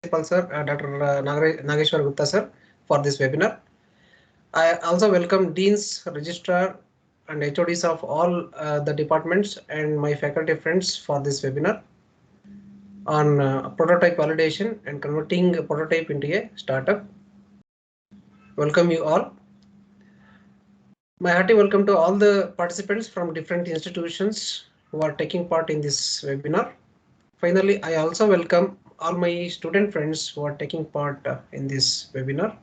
Principal Sir, Dr. Nageshwar Gupta Sir, for this webinar. I also welcome Deans, Registrar, and HODs of all the departments and my faculty friends for this webinar on prototype validation and converting a prototype into a startup. Welcome you all. My hearty welcome to all the participants from different institutions who are taking part in this webinar. Finally, I also welcome all my student friends who are taking part in this webinar.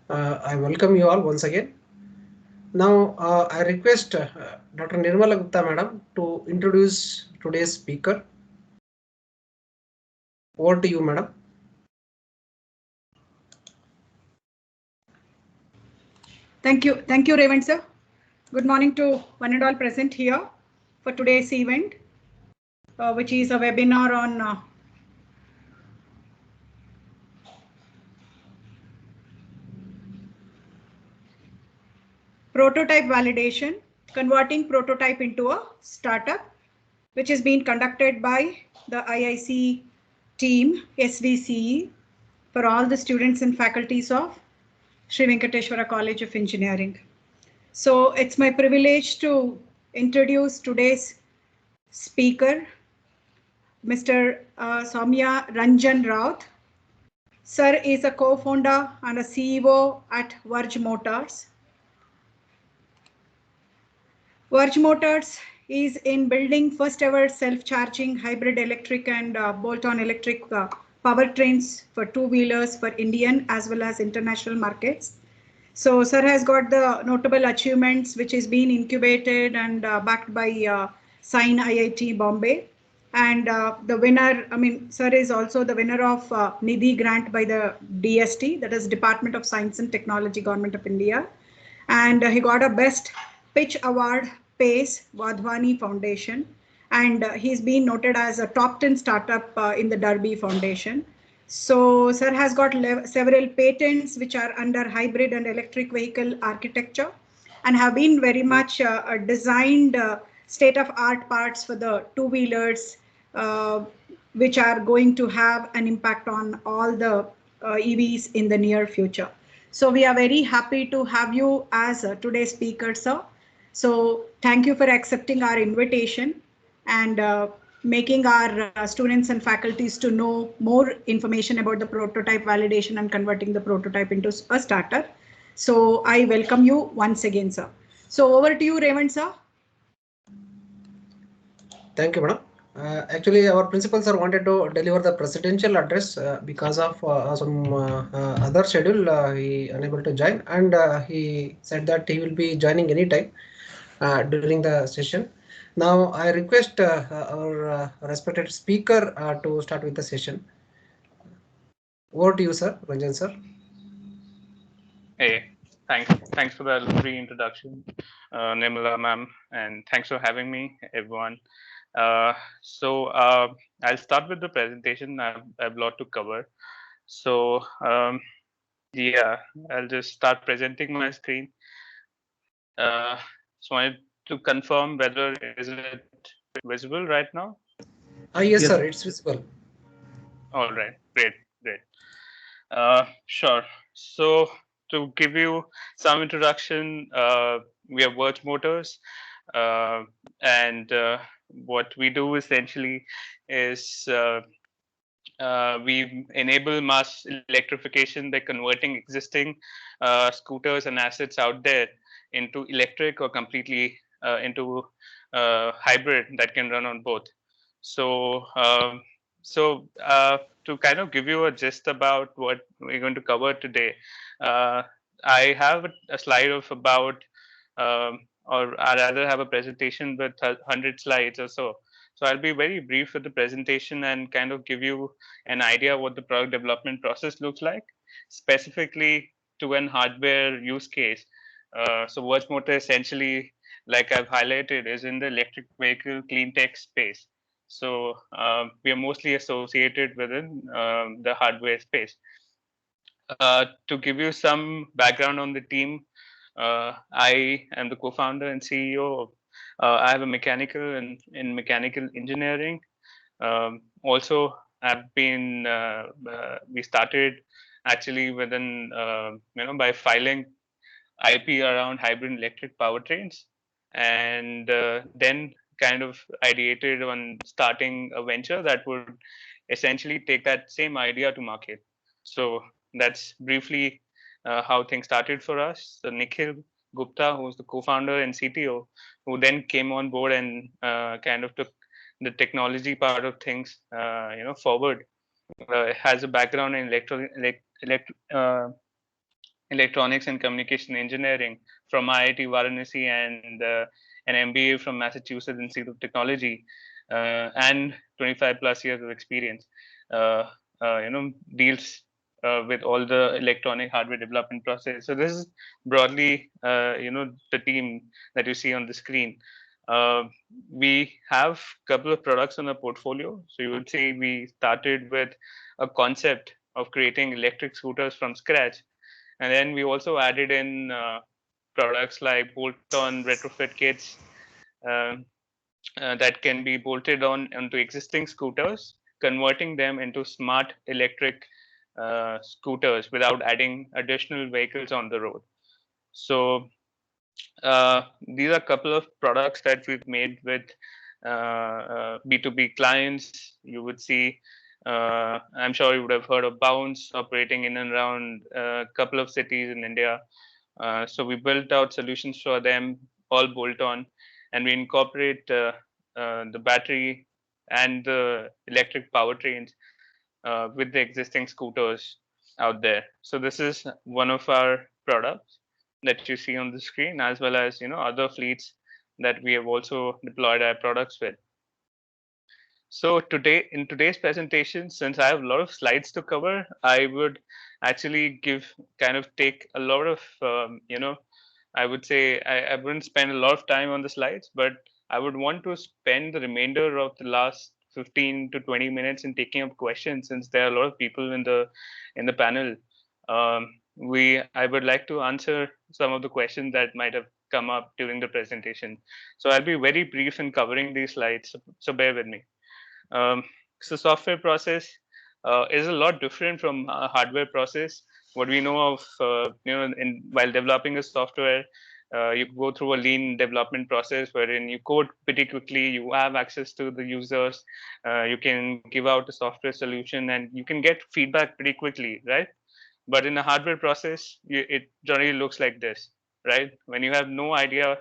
I welcome you all once again. Now, I request Dr. Nirmala Gupta Madam to introduce today's speaker. Over to you, Madam. Thank you, Revant sir. Good morning to one and all present here for today's event, which is a webinar on prototype validation, converting prototype into a startup, which is being conducted by the IIC team, SVCE, for all the students and faculties of Sri Venkateshwara College of Engineering. So it's my privilege to introduce today's speaker, Mr. Soumya Ranjan Raut. Sir is a co-founder and a CEO at Verge Motors. Verge Motors is in building first ever self-charging hybrid electric and bolt-on electric powertrains for two-wheelers for Indian as well as international markets. So sir has got the notable achievements which is being incubated and backed by Sign IIT Bombay. And the winner, sir is also the winner of Nidhi grant by the DST, that is Department of Science and Technology, Government of India. And he got a best pitch award, PACE, Wadhwani Foundation. And he's been noted as a top 10 startup in the Derby Foundation. So sir has got several patents which are under hybrid and electric vehicle architecture and have been very much designed state-of-art parts for the two-wheelers which are going to have an impact on all the EVs in the near future. So we are very happy to have you as today's speaker, sir. So thank you for accepting our invitation and making our students and faculties to know more information about the prototype validation and converting the prototype into a starter. So I welcome you once again, sir. So over to you, Revant sir. Thank you, Madam. Actually, our principal sir wanted to deliver the presidential address because of some other schedule. He unable to join, and he said that he will be joining anytime during the session. Now, I request our respected speaker to start with the session. Over to you, sir, Ranjan sir. Hey, thanks for the lovely introduction, Nirmala ma'am, and thanks for having me, everyone. I'll start with the presentation. I have a lot to cover. So yeah, I'll just start presenting my screen. So I wanted to confirm whether is it visible right now? Yes, sir, it's visible. All right, great. Sure. So to give you some introduction, we are Verge Motors, and what we do essentially is we enable mass electrification by converting existing scooters and assets out there into electric or completely into hybrid that can run on both. So to kind of give you a gist about what we're going to cover today, I have a slide of about, or I rather have a presentation with 100 slides or so. So I'll be very brief with the presentation and kind of give you an idea what the product development process looks like, specifically to an hardware use case. So Verge Motor essentially, like I've highlighted, is in the electric vehicle clean tech space. So we are mostly associated within the hardware space. To give you some background on the team, I am the co-founder and CEO. I have a mechanical and in mechanical engineering. Also, we started actually within, by filing IP around hybrid electric powertrains, and then kind of ideated on starting a venture that would essentially take that same idea to market. So that's briefly how things started for us. So Nikhil Gupta, who's the co-founder and CTO, who then came on board and kind of took the technology part of things, forward. Has a background in electronics and communication engineering from IIT Varanasi, and an MBA from Massachusetts Institute of Technology, and 25 plus years of experience. Deals with all the electronic hardware development process. So this is broadly, the team that you see on the screen. We have a couple of products in the portfolio. So you would say we started with a concept of creating electric scooters from scratch, and then we also added in products like bolt-on retrofit kits um, that can be bolted on onto existing scooters, converting them into smart electric scooters without adding additional vehicles on the road. So these are a couple of products that we've made with B2B clients. You would see, I'm sure you would have heard of Bounce operating in and around a couple of cities in India. So we built out solutions for them, all bolt on, and we incorporate the battery and the electric powertrains with the existing scooters out there. So this is one of our products that you see on the screen, as well as other fleets that we have also deployed our products with. So in today's presentation, since I have a lot of slides to cover, I would actually take a lot of, I would say I wouldn't spend a lot of time on the slides, but I would want to spend the remainder of the last 15 to 20 minutes in taking up questions, since there are a lot of people in the panel. I would like to answer some of the questions that might have come up during the presentation. So I'll be very brief in covering these slides, so bear with me. So software process is a lot different from hardware process. What we know of, while developing a software, you go through a lean development process wherein you code pretty quickly, you have access to the users, you can give out a software solution, and you can get feedback pretty quickly, right? But in a hardware process, it generally looks like this, right? When you have no idea,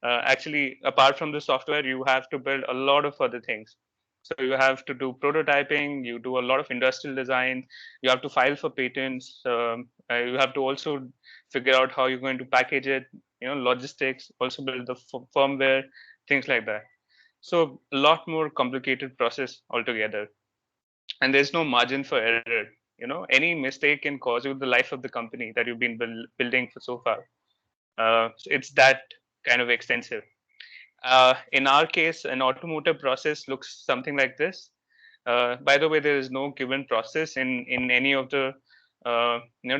actually, apart from the software, you have to build a lot of other things. So you have to do prototyping, you do a lot of industrial design, you have to file for patents, you have to also figure out how you're going to package it, logistics, also build the firmware, things like that. So a lot more complicated process altogether. And there's no margin for error. Any mistake can cause you the life of the company that you've been building for so far. So it's that kind of extensive. In our case, an automotive process looks something like this. By the way, there is no given process in any of the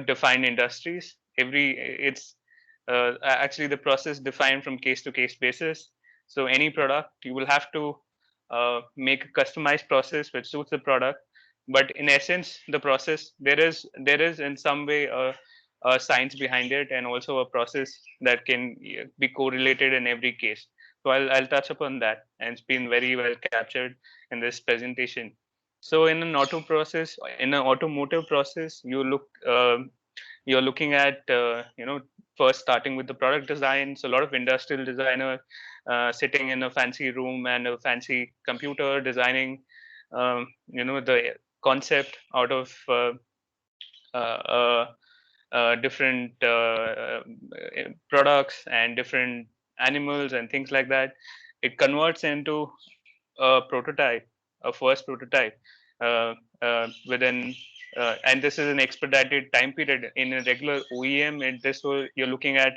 defined industries. It's actually the process defined from case to case basis. So any product, you will have to make a customized process which suits the product. But in essence, the process, there is in some way a science behind it, and also a process that can be correlated in every case. So I'll touch upon that, and it's been very well captured in this presentation. So in an automotive process, you're looking at first starting with the product design. So a lot of industrial designer sitting in a fancy room and a fancy computer designing the concept out of different products and different animals and things like that. It converts into a prototype, a first prototype within, and this is an expedited time period. In a regular OEM, you're looking at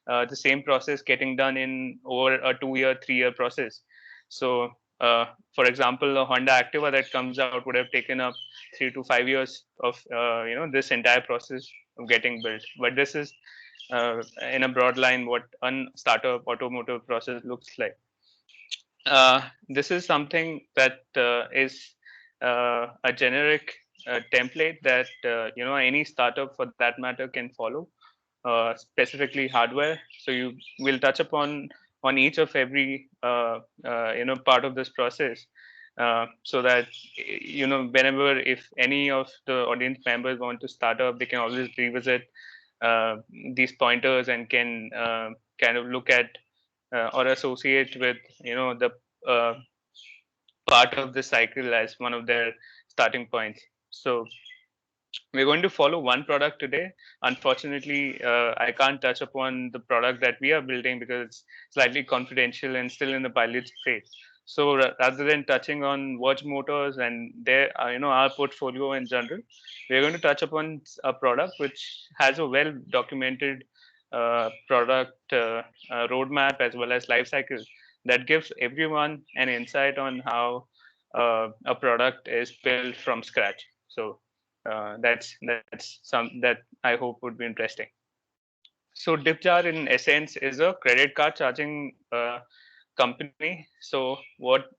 the same process getting done in over a 2-year, 3-year process. So, for example, a Honda Activa that comes out would have taken up 3 to 5 years of this entire process of getting built. But this is in a broad line what a startup automotive process looks like. This is something that is a generic template that any startup for that matter can follow, specifically hardware. So you will touch upon on each of every part of this process, so that whenever if any of the audience members want to start up, they can always revisit these pointers and can kind of look at or associate with the uh, part of the cycle as one of their starting points. So we're going to follow one product today. Unfortunately, I can't touch upon the product that we are building because it's slightly confidential and still in the pilot phase. So rather than touching on Verge Motors and their, our portfolio in general, we're going to touch upon a product which has a well documented product roadmap as well as life cycle that gives everyone an insight on how a product is built from scratch. So that's some that I hope would be interesting. So DipJar in essence is a credit card charging company. So what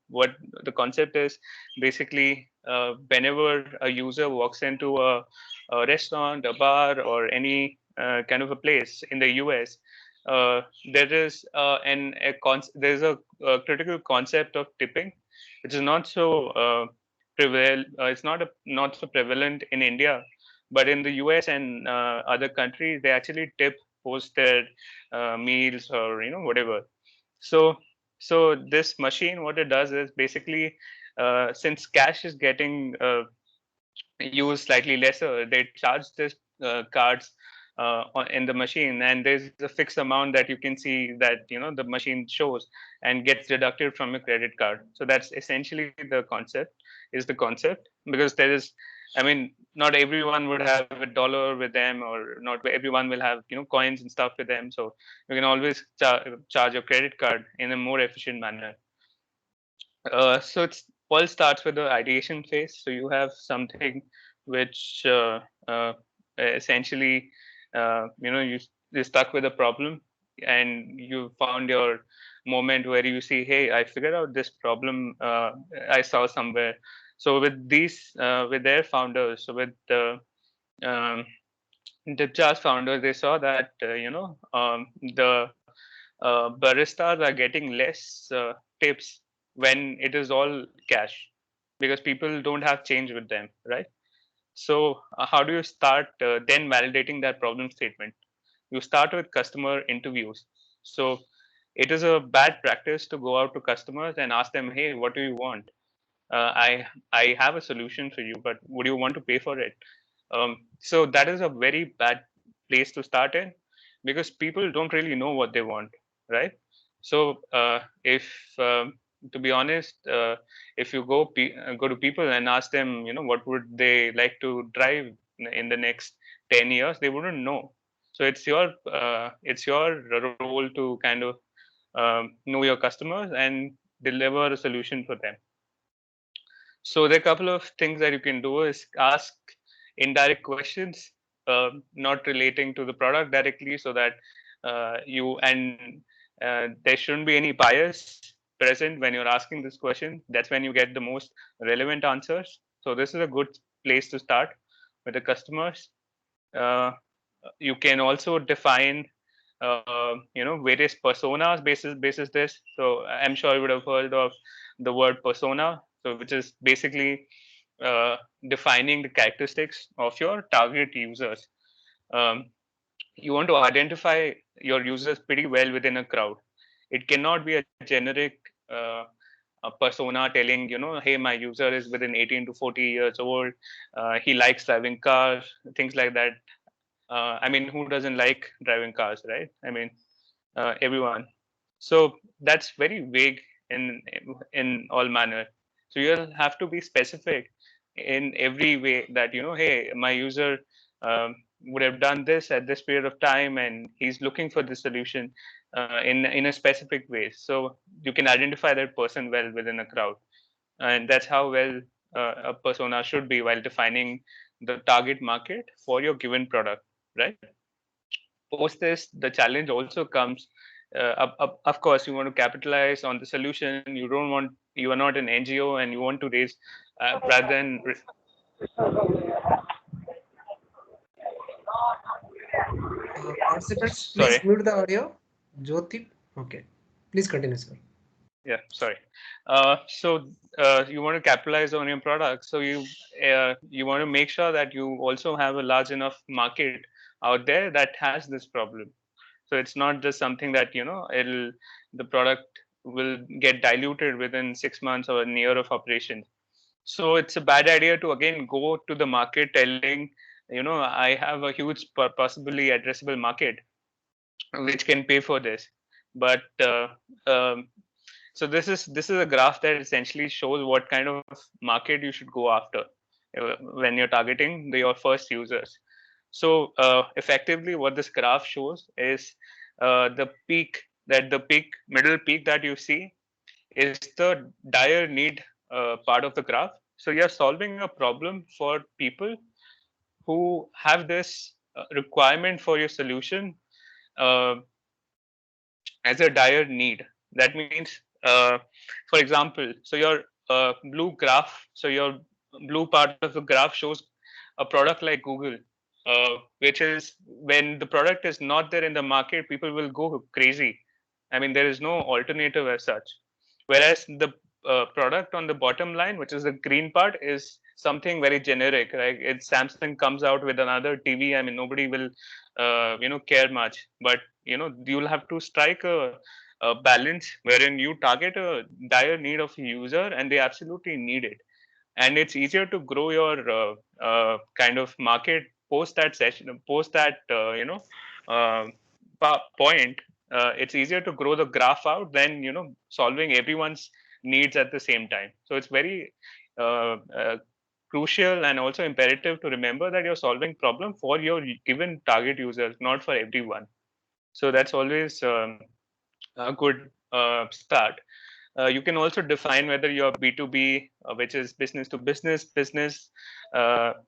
the concept is basically, whenever a user walks into a restaurant, a bar, or any kind of a place in the US, there is there's a critical concept of tipping, which is not so it's not so prevalent in India, but in the US and other countries, they actually tip post their meals or whatever. So this machine, what it does is basically, since cash is getting used slightly lesser, they charge this cards in the machine, and there's a fixed amount that you can see that the machine shows and gets deducted from your credit card. So that's essentially the concept, because there is, I mean, not everyone would have a dollar with them, or not everyone will have coins and stuff with them. So you can always charge your credit card in a more efficient manner. So it's all starts with the ideation phase. So you have something which essentially, you're stuck with a problem, and you found your moment where you see, hey, I figured out this problem I saw somewhere. So with these, with their founders, so with the DipJar's founders, they saw that the baristas are getting less tips when it is all cash, because people don't have change with them, right? So how do you start then validating that problem statement? You start with customer interviews. So it is a bad practice to go out to customers and ask them, hey, what do you want? I have a solution for you, but would you want to pay for it? So that is a very bad place to start in, because people don't really know what they want, right? So if to be honest, if you go to people and ask them, what would they like to drive in the next 10 years, they wouldn't know. So it's your role to kind of know your customers and deliver a solution for them. So there are a couple of things that you can do is ask indirect questions, not relating to the product directly, so that there shouldn't be any bias present when you're asking this question. That's when you get the most relevant answers. So this is a good place to start with the customers. You can also define various personas basis this. So I'm sure you would have heard of the word persona, so which is basically defining the characteristics of your target users. um, you want to identify your users pretty well within a crowd. It cannot be a generic a persona telling, hey, my user is within 18 to 40 years old, he likes driving cars, things like that. I mean, who doesn't like driving cars, right? I mean, everyone. So that's very vague in all manner. So you'll have to be specific in every way that, hey, my user would have done this at this period of time, and he's looking for this solution in a specific way. So you can identify that person well within a crowd, and that's how well a persona should be while defining the target market for your given product, right? Post this, the challenge also comes. Of course, you want to capitalize on the solution. You are not an NGO, and you want to raise rather than. Participants, Sorry. please mute the audio. Jyoti, okay. Please continue, sir. Yeah, sorry. So you want to capitalize on your product. So you want to make sure that you also have a large enough market out there that has this problem. So it's not just something that the product will get diluted within 6 months or a year of operation. So it's a bad idea to again go to the market telling, I have a huge possibly addressable market which can pay for this. But um, so this is a graph that essentially shows what kind of market you should go after when you're targeting your first users. So effectively, what this graph shows is the middle peak that you see is the dire need part of the graph. So you're solving a problem for people who have this requirement for your solution uh, as a dire need. That means, for example, so your blue graph, so your blue part of the graph shows a product like Google, which is when the product is not there in the market, people will go crazy. I mean, there is no alternative as such. Whereas the product on the bottom line, which is the green part, is something very generic. Right? It's Samsung comes out with another TV. I mean, nobody will, care much. But you'll have to strike a balance wherein you target a dire need of a user, and they absolutely need it. And it's easier to grow your kind of market post that session, post that uh, point. It's easier to grow the graph out than solving everyone's needs at the same time. So it's very crucial and also imperative to remember that you're solving problem for your given target users, not for everyone. So that's always a good start. You can also define whether you're B2B, which is business to business,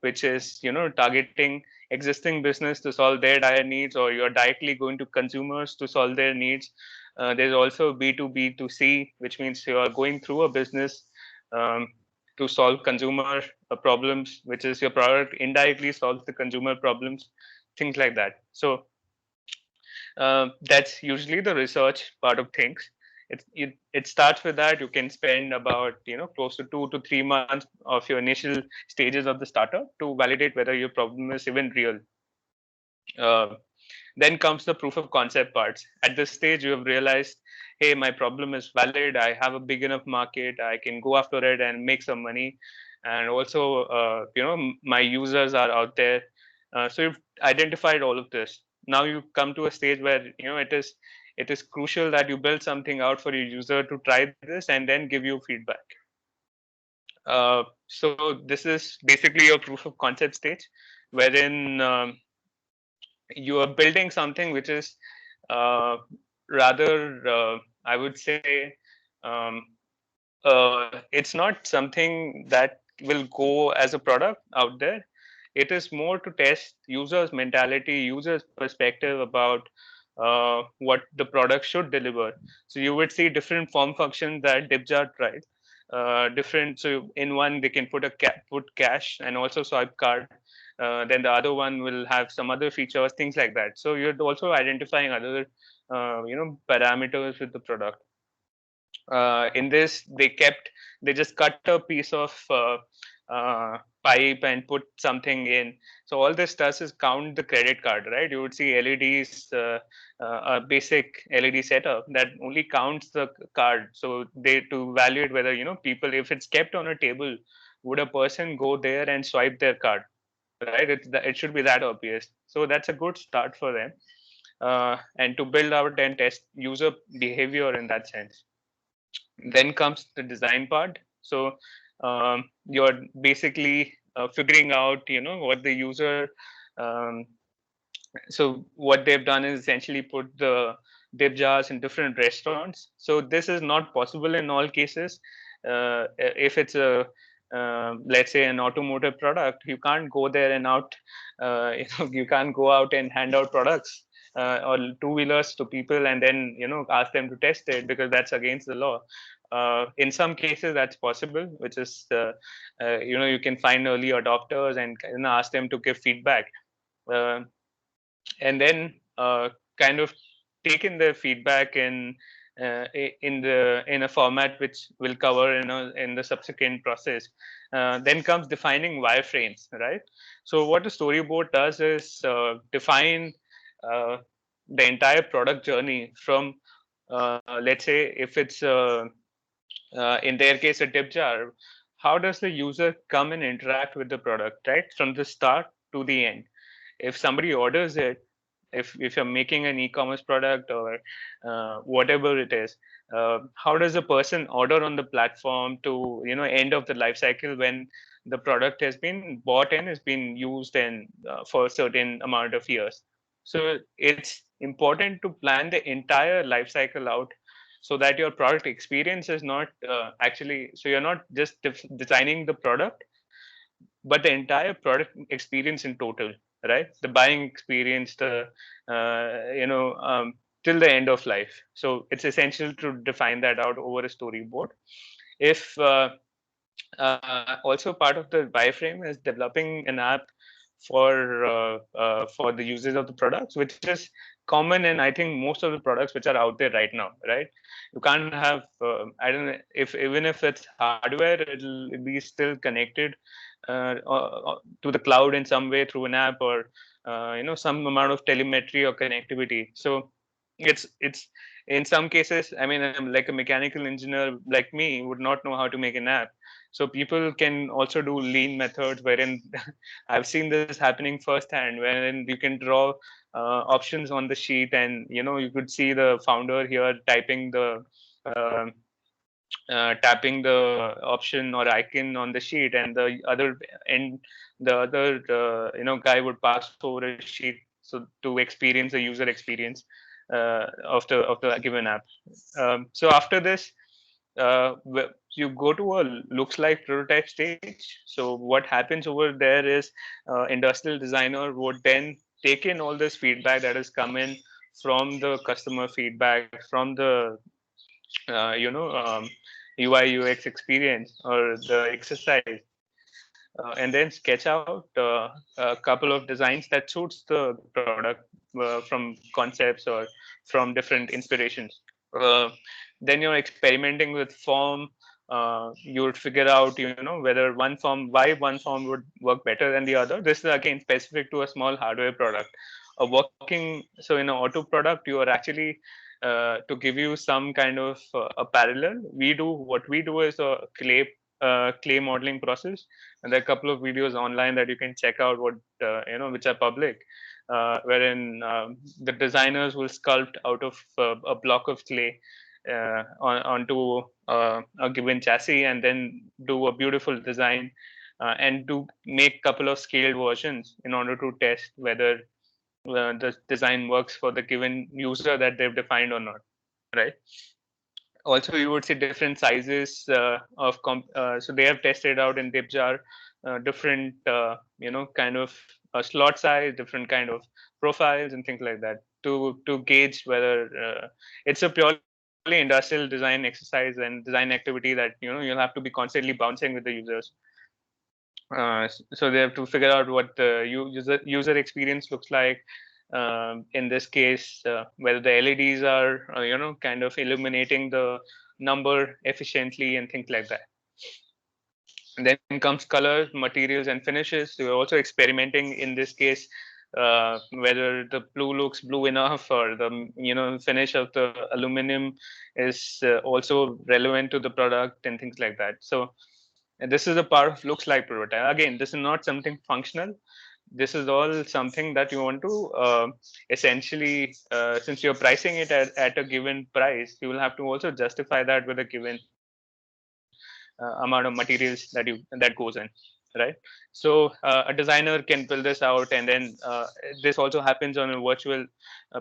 which is targeting existing business to solve their dire needs, or you're directly going to consumers to solve their needs. There's also B2B to C, which means you are going through a business um, to solve consumer problems, which is your product indirectly solves the consumer problems, things like that. So that's usually the research part of things. It starts with that. You can spend about close to 2 to 3 months of your initial stages of the startup to validate whether your problem is even real. Uh, then comes the proof of concept parts. At this stage, you have realized, hey, my problem is valid. I have a big enough market. I can go after it and make some money. And also, my users are out there. So you've identified all of this. Now you come to a stage where it is crucial that you build something out for your user to try this and then give you feedback. So this is basically your proof of concept stage, wherein you are building something which is uh, rather, I would say, um, it's not something that will go as a product out there. It is more to test users' mentality, users' perspective about what the product should deliver. So you would see different form functions that Dibjar tried. Different. So in one they can put cash and also swipe card. Then the other one will have some other features, things like that. So you're also identifying other parameters with the product. In this they just cut a piece of uh, pipe and put something in. So all this does is count the credit card, right? You would see LEDs, a basic LED setup that only counts the card. So they to evaluate whether people, if it's kept on a table, would a person go there and swipe their card, right? It should be that obvious. So that's a good start for them, and to build out and test user behavior in that sense. Then comes the design part. So you're basically figuring out what the user um, so what they've done is essentially put the dip jars in different restaurants. So this is not possible in all cases. If it's a let's say an automotive product, you can't go there and out you can't go out and hand out products or two-wheelers to people and then ask them to test it, because that's against the law. in some cases that's possible, which is you can find early adopters and ask them to give feedback, and then kind of taken the feedback in a format which we'll cover in the subsequent process. Then comes defining wireframes, right? So what the storyboard does is define the entire product journey from, let's say, if it's in their case a tip jar. How does the user come and interact with the product, right, from the start to the end? If somebody orders it, if you're making an e-commerce product or whatever it is, how does a person order on the platform to end of the life cycle when the product has been bought and has been used and for a certain amount of years? So it's important to plan the entire life cycle out so that your product experience is not actually, so you're not just designing the product, but the entire product experience in total, right? The buying experience, the till the end of life. So it's essential to define that out over a storyboard. If also part of the wireframe is developing an app for the users of the products, which is common in, I think, most of the products which are out there right now, right? You can't have I don't know, if even if it's hardware, it'll be still connected to the cloud in some way through an app or some amount of telemetry or connectivity. So it's in some cases, I mean, like a mechanical engineer like me would not know how to make an app. So people can also do lean methods wherein I've seen this happening firsthand, wherein you can draw options on the sheet, and you could see the founder here typing the tapping the option or icon on the sheet, and the other guy would pass over a sheet so to experience the user experience of the given app. So after this, you go to a looks like prototype stage. So what happens over there is industrial designer would then take in all this feedback that has come in from the customer feedback, from the UI UX experience or the exercise, and then sketch out a couple of designs that suits the product from concepts or from different inspirations. Then you're experimenting with form. You would figure out, whether why one form would work better than the other. This is again specific to a small hardware product. So in an auto product, you are actually to give you some kind of a parallel. What we do is a clay modeling process, and there are a couple of videos online that you can check out which are public, wherein the designers will sculpt out of a block of clay onto a given chassis, and then do a beautiful design and to make a couple of scaled versions in order to test whether the design works for the given user that they've defined or not, right? Also, you would see different sizes so they have tested out in DipJar different kind of slot size, different kind of profiles and things like that to gauge whether it's a purely industrial design exercise and design activity that you'll have to be constantly bouncing with the users. So they have to figure out what the user experience looks like. In this case, whether the LEDs are, kind of illuminating the number efficiently and things like that. And then comes colors, materials, and finishes. So we're also experimenting in this case whether the blue looks blue enough, or the finish of the aluminum is also relevant to the product and things like that. So this is a part of looks like prototype. Again, this is not something functional. This is all something that you want to essentially, since you're pricing it at a given price, you will have to also justify that with a given amount of materials that goes in, right? So a designer can build this out, and then this also happens on a virtual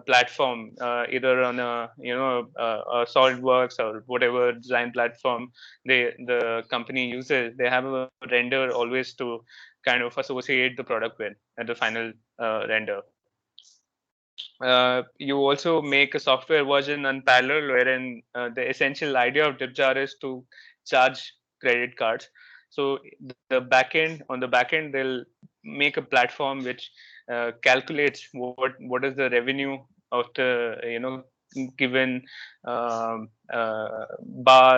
platform, either on a SolidWorks or whatever design platform the company uses. They have a render always to kind of associate the product with at the final render. You also make a software version on parallel, wherein the essential idea of DipJar is to charge credit cards. So the backend on the backend, they'll make a platform which calculates what is the revenue of the given bar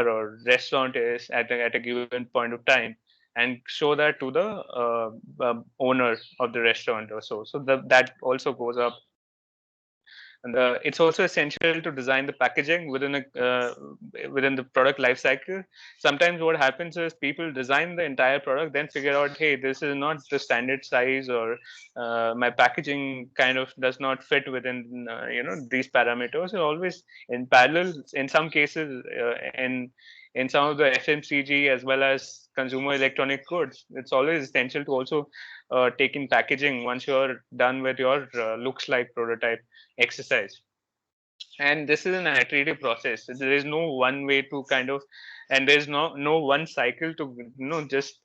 or restaurant is at a given point of time, and show that to the owner of the restaurant or so. So that also goes up. And it's also essential to design the packaging within the product life cycle. Sometimes what happens is people design the entire product, then figure out, hey, this is not the standard size, or my packaging kind of does not fit within these parameters. So always in parallel, in some cases, in some of the FMCG as well as consumer electronic goods, it's always essential to also take in packaging once you're done with your looks like prototype exercise. And this is an iterative process. There is no one way to kind of, and there's no one cycle to just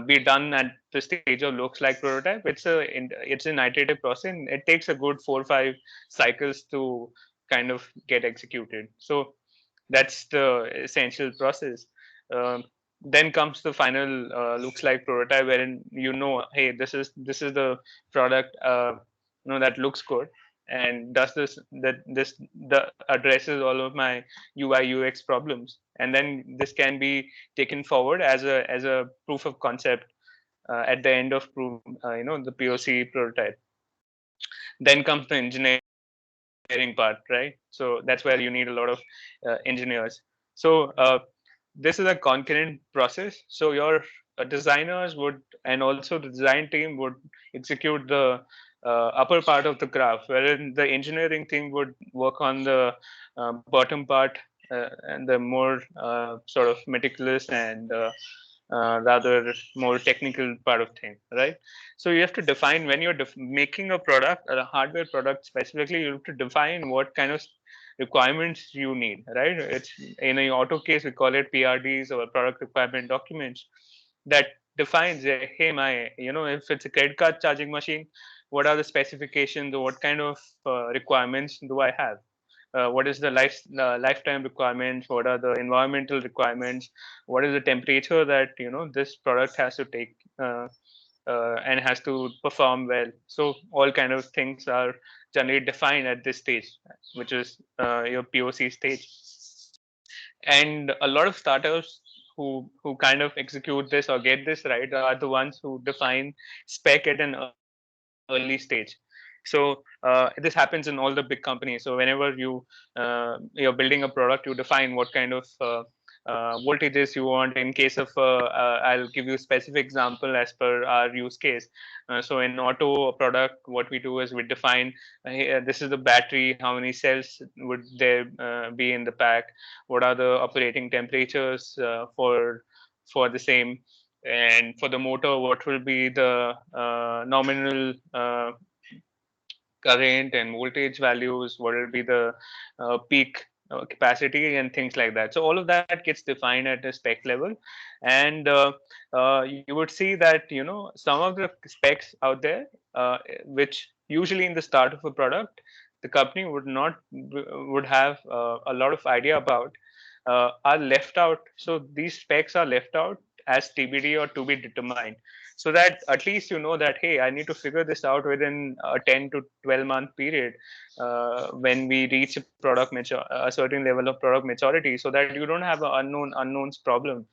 be done at the stage of looks like prototype. It's an iterative process, and it takes a good 4 or 5 cycles to kind of get executed. So that's the essential process. Then comes the final looks like prototype, wherein hey, this is the product that looks good and does the addresses all of my UI UX problems, and then this can be taken forward as a proof of concept at the end of the POC prototype. Then comes the engineering part, right? So that's where you need a lot of engineers. So this is a concurrent process. So your designers would, and also the design team would execute the upper part of the graph, wherein the engineering team would work on the bottom part and the more sort of meticulous and rather more technical part of things, right? So you have to define, when you're making a product or a hardware product specifically, you have to define what kind of requirements you need, right? It's in a auto case, we call it PRDs, or product requirement documents, that defines, hey, if it's a credit card charging machine, what are the specifications, or what kind of requirements do I have? What is the lifetime requirements? What are the environmental requirements? What is the temperature that this product has to take and has to perform well? So all kind of things are generally defined at this stage, which is your POC stage. And a lot of startups who kind of execute this or get this right are the ones who define spec at an early stage. So this happens in all the big companies. So whenever you're building a product, you define what kind of voltages you want. In case of I'll give you a specific example as per our use case. So in auto product, what we do is we define, this is the battery, how many cells would there be in the pack, what are the operating temperatures for the same, and for the motor, what will be the nominal current and voltage values, what will be the peak capacity and things like that. So all of that gets defined at a spec level, and you would see that some of the specs out there, which usually in the start of a product the company would have a lot of idea about, are left out. So these specs are left out as TBD or to be determined, so that at least that, hey, I need to figure this out within a 10 to 12 month period when we reach a certain level of product maturity, so that you don't have an unknowns problem,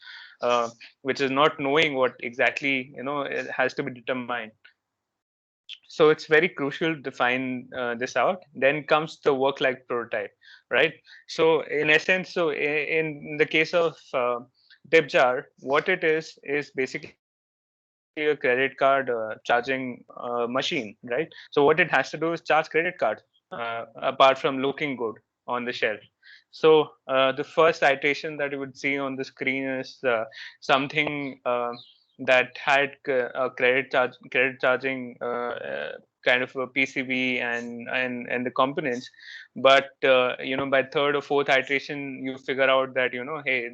which is not knowing what exactly it has to be determined. So it's very crucial to define this out. Then comes the work like prototype, right? So in essence, so in the case of DipJar, what it is basically a credit card charging machine, right? So what it has to do is charge credit cards, apart from looking good on the shelf. So the first iteration that you would see on the screen is something that had a credit charging kind of a PCB and the components. But by third or fourth iteration, you figure out that hey,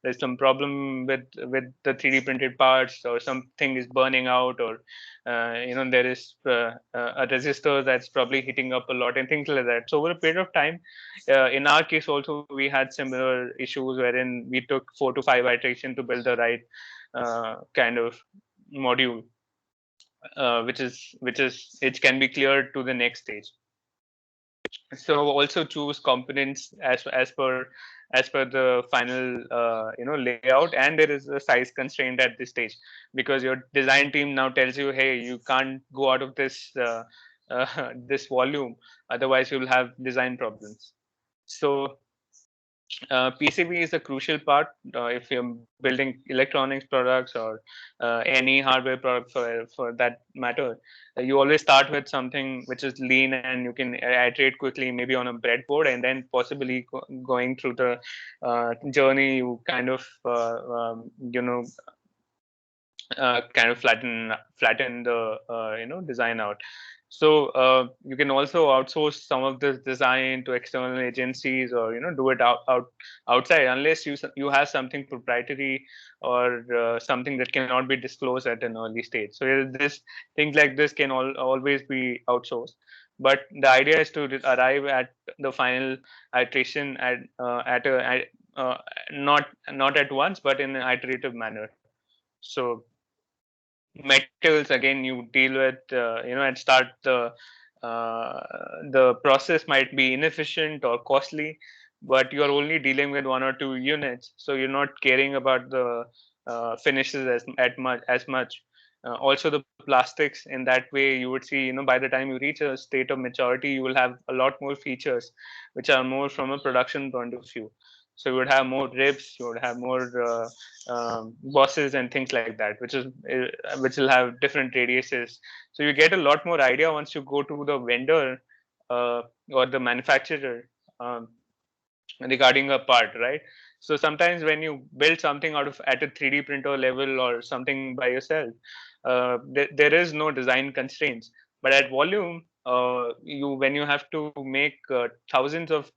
there's some problem with the 3D printed parts, or something is burning out, or there is a resistor that's probably heating up a lot, and things like that. So over a period of time, in our case also, we had similar issues wherein we took 4 to 5 iterations to build the right kind of module, which can be cleared to the next stage. So also choose components as per the final layout, and there is a size constraint at this stage, because your design team now tells you, hey, you can't go out of this this volume, otherwise you'll have design problems. So PCB is a crucial part if you're building electronics products, or any hardware product for that matter. You always start with something which is lean and you can iterate quickly, maybe on a breadboard, and then possibly going through the journey, you kind of kind of flatten the design out. So you can also outsource some of this design to external agencies, or do it outside, unless you have something proprietary, or something that cannot be disclosed at an early stage. So this things like this can always be outsourced. But the idea is to arrive at the final iteration not at once, but in an iterative manner. So metals, again, you deal with and start the process might be inefficient or costly, but you are only dealing with 1 or 2 units, so you're not caring about the finishes as much. Also the plastics, in that way you would see, by the time you reach a state of maturity, you will have a lot more features which are more from a production point of view. So you would have more ribs, you would have more bosses and things like that, which will have different radiuses. So you get a lot more idea once you go to the vendor or the manufacturer regarding a part, right? So sometimes when you build something at a 3D printer level or something by yourself, there is no design constraints. But at volume, when you have to make thousands of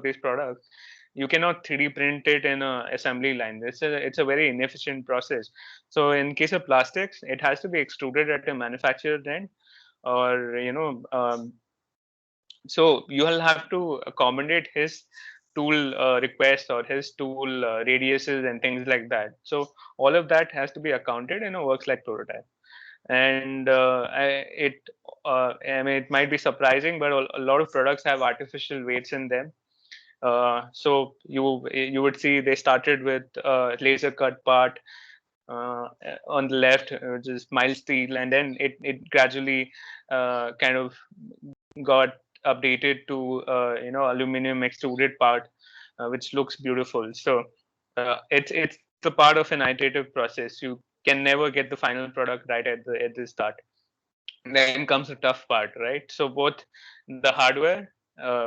these products, you cannot 3D print it in a assembly line. It's a very inefficient process. So in case of plastics, it has to be extruded at a manufacturer end, or so you will have to accommodate his tool request or his tool radiuses and things like that. So all of that has to be accounted in a works like prototype. And I mean, it might be surprising, but a lot of products have artificial weights in them. So you would see they started with laser cut part on the left, which is mild steel, and then it gradually kind of got updated to aluminum extruded part, which looks beautiful. So it's the part of an iterative process. You can never get the final product right at the start. Then comes the tough part, right? So both the hardware,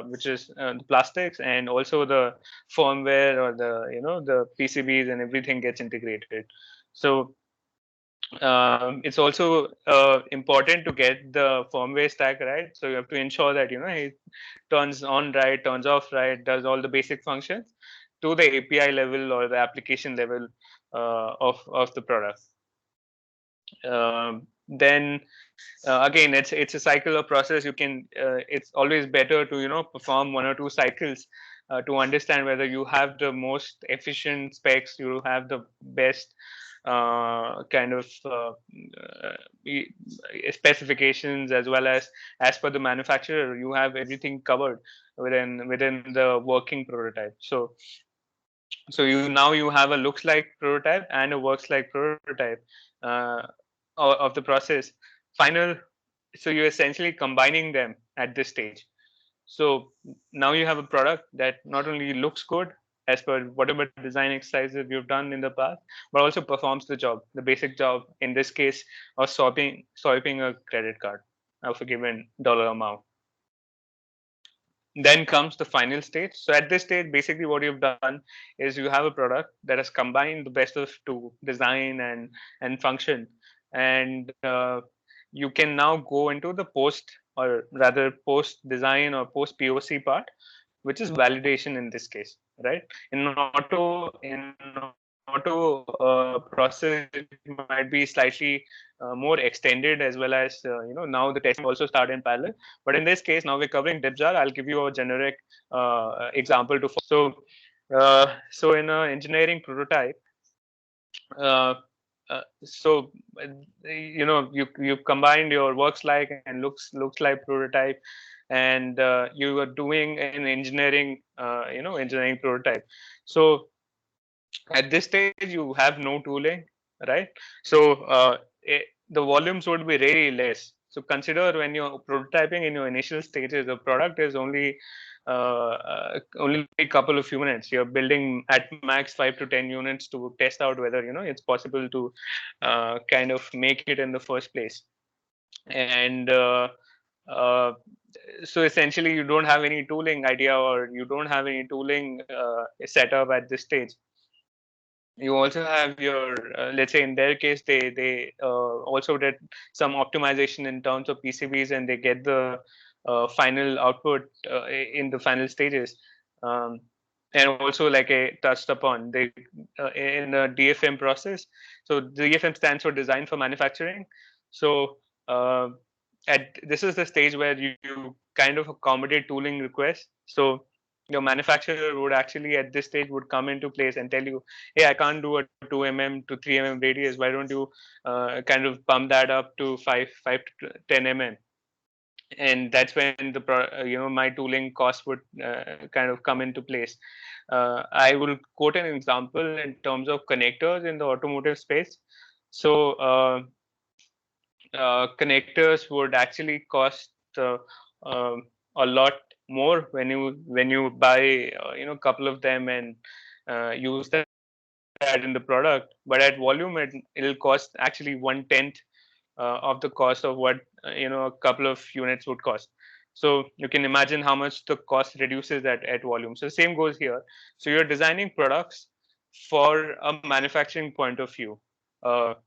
which is the plastics, and also the firmware, or the PCBs and everything gets integrated. So it's also important to get the firmware stack right. So you have to ensure that it turns on right, turns off right, does all the basic functions to the API level or the application level of the product. Then again, it's a cycle or process. You can it's always better to perform 1 or 2 cycles to understand whether you have the most efficient specs, you have the best kind of specifications, as well as per the manufacturer, you have everything covered within the working prototype. So you have a looks like prototype and a works like prototype of the process final. So you're essentially combining them at this stage. So now you have a product that not only looks good as per whatever design exercises you've done in the past, but also performs the job, the basic job, in this case of swiping a credit card of a given dollar amount. Then comes the final stage. So at this stage, basically what you've done is you have a product that has combined the best of 2, design and function, and you can now go into the post design or post POC part, which is validation in this case. right? In auto process, it might be slightly more extended, as well as now the testing also start in parallel. But in this case, now we're covering DIBSR. I'll give you a generic example to follow. So in an engineering prototype, uh, so you combined your works like and looks like prototype, and you are doing an engineering engineering prototype. So at this stage you have no tooling, right? So the volumes would be really less. So consider when you're prototyping in your initial stages, the product is only a couple of units. You're building at max 5 to 10 units to test out whether it's possible to kind of make it in the first place. And uh, so essentially you don't have any tooling idea, or you don't have any tooling set up at this stage. You also have your let's say in their case, they also did some optimization in terms of PCBs, and they get the final output in the final stages. And also, like I touched upon, they in the DFM process. So DFM stands for design for manufacturing. So uh, at this is the stage where you kind of accommodate tooling requests. So your manufacturer would actually at this stage would come into place and tell you, hey, I can't do a 2 mm to 3 mm radius. Why don't you kind of bump that up to 5 to 10 mm? And that's when the my tooling cost would kind of come into place. I will quote an example in terms of connectors in the automotive space. So connectors would actually cost um a lot more when you buy a couple of them and use that in the product. But at volume, it'll cost actually 1/10 of the cost of what a couple of units would cost. So you can imagine how much the cost reduces at volume. So same goes here. So you're designing products for a manufacturing point of view,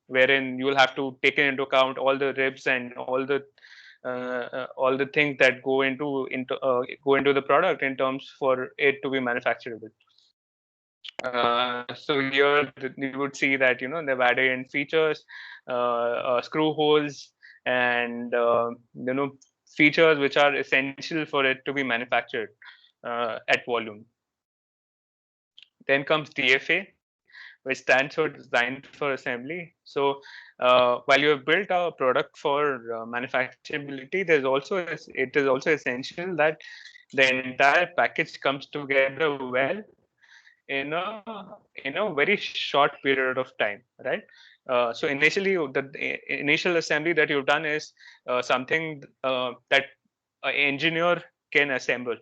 wherein you will have to take into account all the ribs and all the things that go into the product in terms for it to be manufacturable. So here you would see that they've added in features, screw holes, and features which are essential for it to be manufactured at volume. Then comes DFA, which stands for Design for Assembly. So while you have built a product for manufacturability, it is also essential that the entire package comes together well in a very short period of time, right? So initially, the initial assembly that you've done is something that an engineer can assemble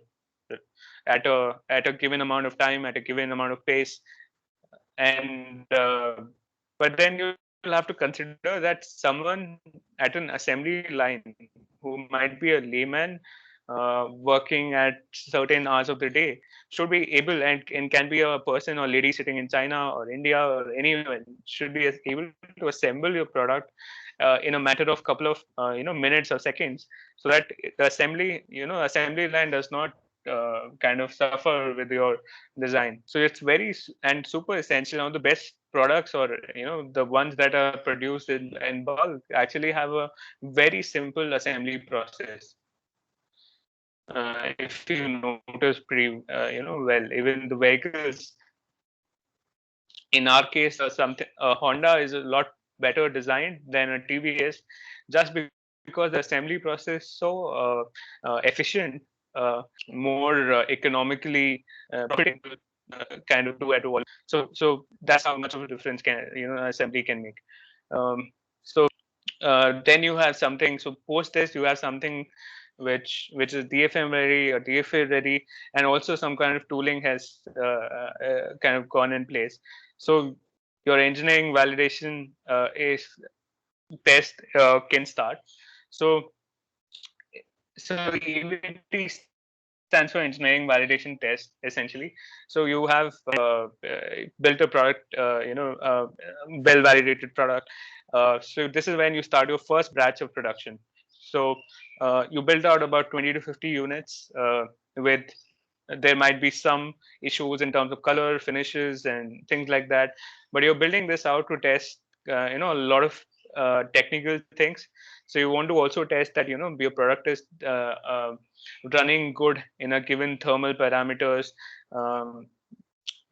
at a given amount of time, at a given amount of pace. And but then you'll have to consider that someone at an assembly line who might be a layman working at certain hours of the day should be able, and can be a person or lady sitting in China or India or anywhere, should be able to assemble your product in a matter of couple of minutes or seconds, so that the assembly line does not kind of suffer with your design. So it's very and super essential. Now the best products, or the ones that are produced in bulk, actually have a very simple assembly process. If you notice pretty well, even the vehicles in our case, something Honda is a lot better designed than a TVS, just because the assembly process is so efficient, more economically profitable, kind of do at all. So that's how much of a difference can assembly can make. So then you have something. So post this, you have something which is DFM ready or DFA ready, and also some kind of tooling has kind of gone in place. So your engineering validation is test can start. So EVT stands for engineering validation test, essentially. So you have built a product, well validated product. So this is when you start your first batch of production. So you build out about 20 to 50 units with there might be some issues in terms of color, finishes, and things like that. But you're building this out to test, a lot of technical things. So you want to also test that your product is running good in a given thermal parameters.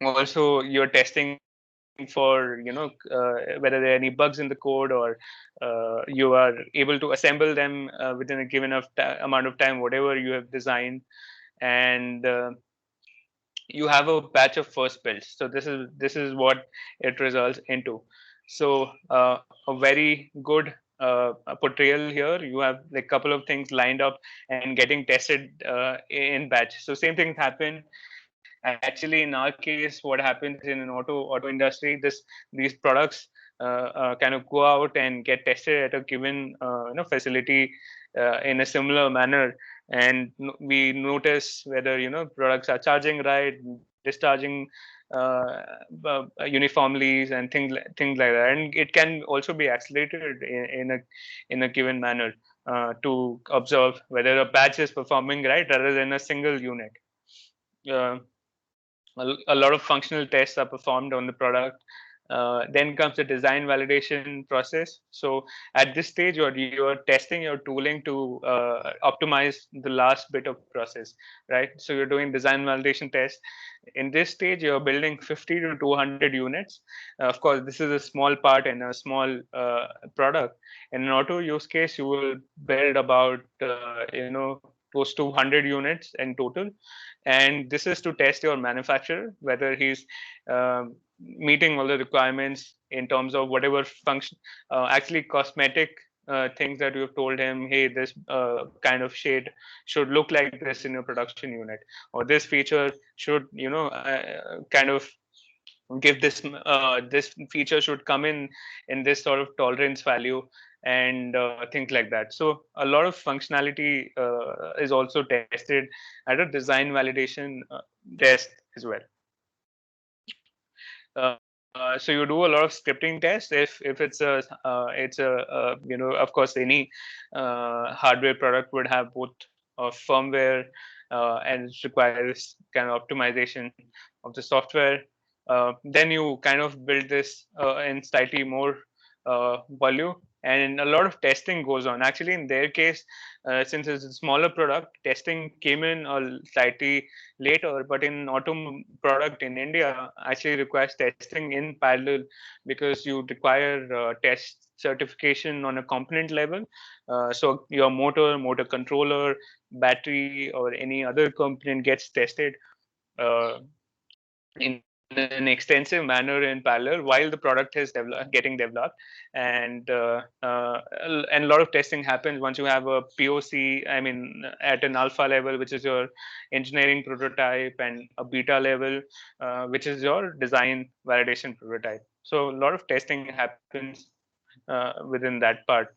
Also, you're testing for whether there are any bugs in the code, or you are able to assemble them within a given amount of time, whatever you have designed. And you have a batch of first builds. So this is what it results into. So a very good portrayal here. You have like a couple of things lined up and getting tested in batch. So same things happen. Actually, in our case, what happens in an auto industry, these products kind of go out and get tested at a given facility in a similar manner, and we notice whether products are charging right, discharging uniformly, and things like that. And it can also be accelerated in a given manner to observe whether a batch is performing right rather than a single unit. A lot of functional tests are performed on the product. Then comes the design validation process. So at this stage, you're testing your tooling to optimize the last bit of process, right? So you're doing design validation tests. In this stage, you're building 50 to 200 units. Of course, this is a small part in a small product. In an auto use case, you will build about close to 100 units in total. And this is to test your manufacturer whether he's meeting all the requirements in terms of whatever function, actually cosmetic things that you've told him. Hey, this kind of shade should look like this in your production unit, or this feature should kind of give this feature should come in this sort of tolerance value, and things like that. So a lot of functionality is also tested at a design validation test as well. So you do a lot of scripting tests. If it's a of course any hardware product would have both firmware and it requires kind of optimization of the software. Then you kind of build this in slightly more volume, and a lot of testing goes on. Actually, in their case, since it's a smaller product, testing came in slightly later. But in auto product in India, actually requires testing in parallel, because you require test certification on a component level. So your motor controller, battery, or any other component gets tested in an extensive manner in parallel while the product is getting developed. And a lot of testing happens once you have a POC, I mean at an alpha level, which is your engineering prototype, and a beta level, which is your design validation prototype. So a lot of testing happens within that part,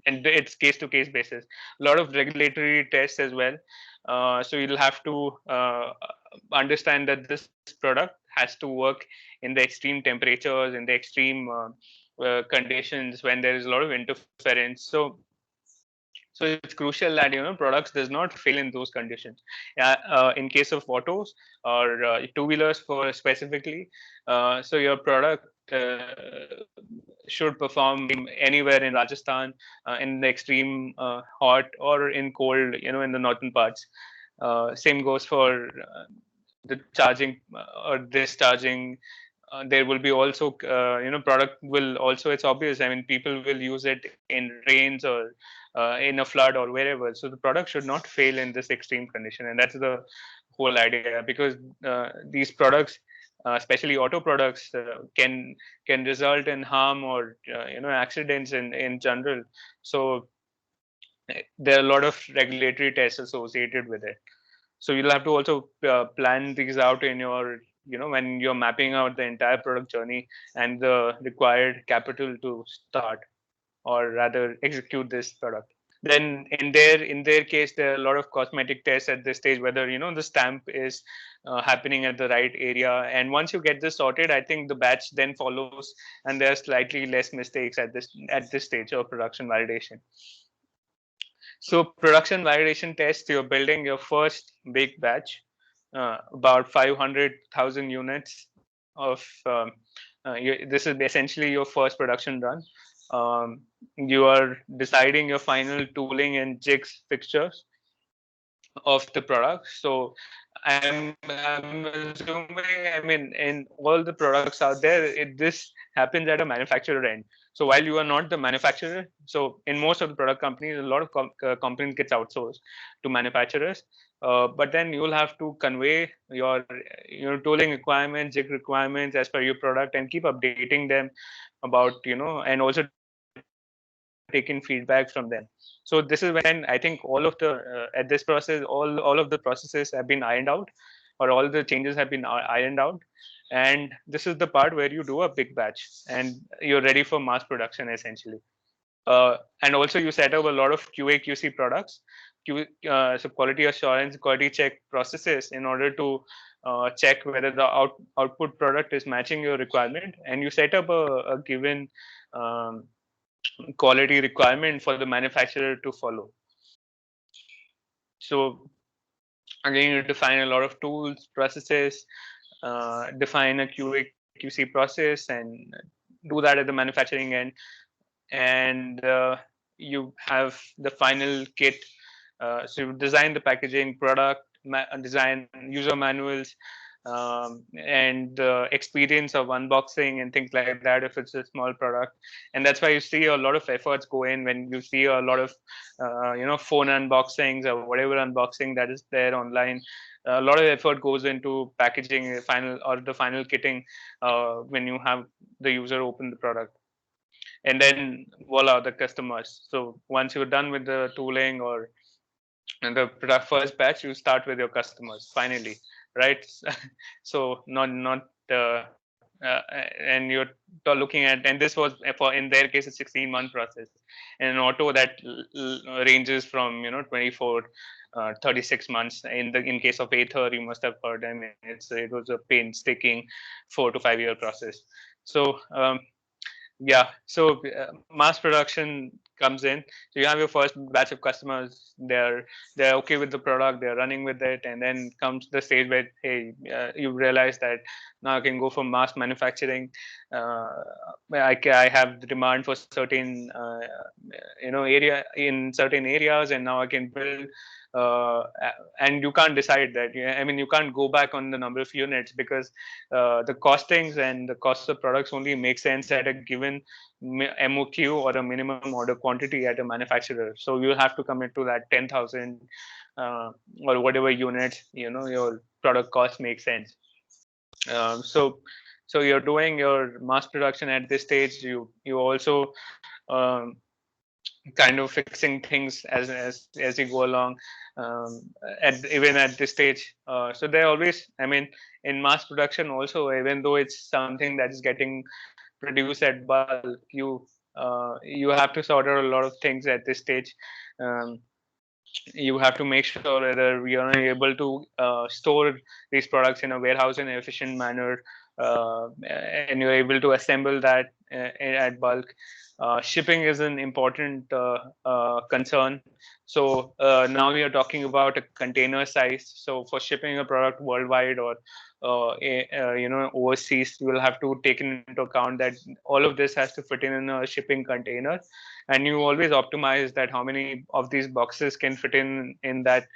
and it's case to case basis. A lot of regulatory tests as well. So you'll have to understand that this product has to work in the extreme temperatures, in the extreme conditions, when there is a lot of interference. So it's crucial that products does not fail in those conditions. In case of autos or two-wheelers for specifically, so your product should perform anywhere in Rajasthan, in the extreme hot, or in cold, in the northern parts. Same goes for the charging or discharging. There will be also product will also, it's obvious, I mean people will use it in rains or in a flood or wherever. So the product should not fail in this extreme condition, and that's the whole idea. Because these products, especially auto products, can result in harm or accidents in general. So there are a lot of regulatory tests associated with it. So you'll have to also plan these out in your when you're mapping out the entire product journey and the required capital to start, or rather execute this product. Then in their case, there are a lot of cosmetic tests at this stage, whether the stamp is happening at the right area. And once you get this sorted, I think the batch then follows, and there are slightly less mistakes at this stage of production validation. So production validation test, you're building your first big batch, about 500,000 units of, this is essentially your first production run. You are deciding your final tooling and jigs fixtures of the product. So I'm assuming, I mean, in all the products out there, this happens at a manufacturer end. So while you are not the manufacturer, so in most of the product companies, a lot of companies gets outsourced to manufacturers. But then you will have to convey your tooling requirements, jig requirements as per your product, and keep updating them about, and also taking feedback from them. So this is when I think all of the at this process, all of the processes have been ironed out, or all the changes have been ironed out, and this is the part where you do a big batch and you're ready for mass production essentially. And also you set up a lot of QA QC products, so quality assurance, quality check processes in order to check whether the output product is matching your requirement, and you set up a given um, quality requirement for the manufacturer to follow. So again, you define a lot of tools, processes, define a QA QC process, and do that at the manufacturing end. And you have the final kit. So you design the packaging, product design, user manuals, and the experience of unboxing and things like that if it's a small product. And that's why you see a lot of efforts go in when you see a lot of phone unboxings or whatever unboxing that is there online. A lot of effort goes into packaging the final kitting when you have the user open the product. And then voila, the customers. So once you're done with the tooling or the first batch, you start with your customers finally, right? So not and you're looking at, and this was for in their case a 16-month process, and an auto that ranges from 24 36 months. In case of Ather, you must have heard. I mean, it was a painstaking 4 to 5 year process. So yeah, so mass production comes in. So you have your first batch of customers. They're okay with the product. They're running with it, and then comes the stage where hey, you realize that now I can go for mass manufacturing. I have the demand for certain area in certain areas, and now I can build. And you can't decide that. I mean, you can't go back on the number of units because the costings and the cost of products only make sense at a given MOQ or a minimum order quantity at a manufacturer. So you have to commit to that 10,000 or whatever units your product cost makes sense. So you're doing your mass production at this stage. You also um, kind of fixing things as you go along, even at this stage. So they're always, I mean, in mass production also, even though it's something that is getting produced at bulk, you have to sort out a lot of things at this stage. You have to make sure whether you're able to store these products in a warehouse in an efficient manner, and you're able to assemble that at bulk. Shipping is an important concern. So now we are talking about a container size. So for shipping a product worldwide or overseas, you will have to take into account that all of this has to fit in a shipping container, and you always optimize that how many of these boxes can fit in that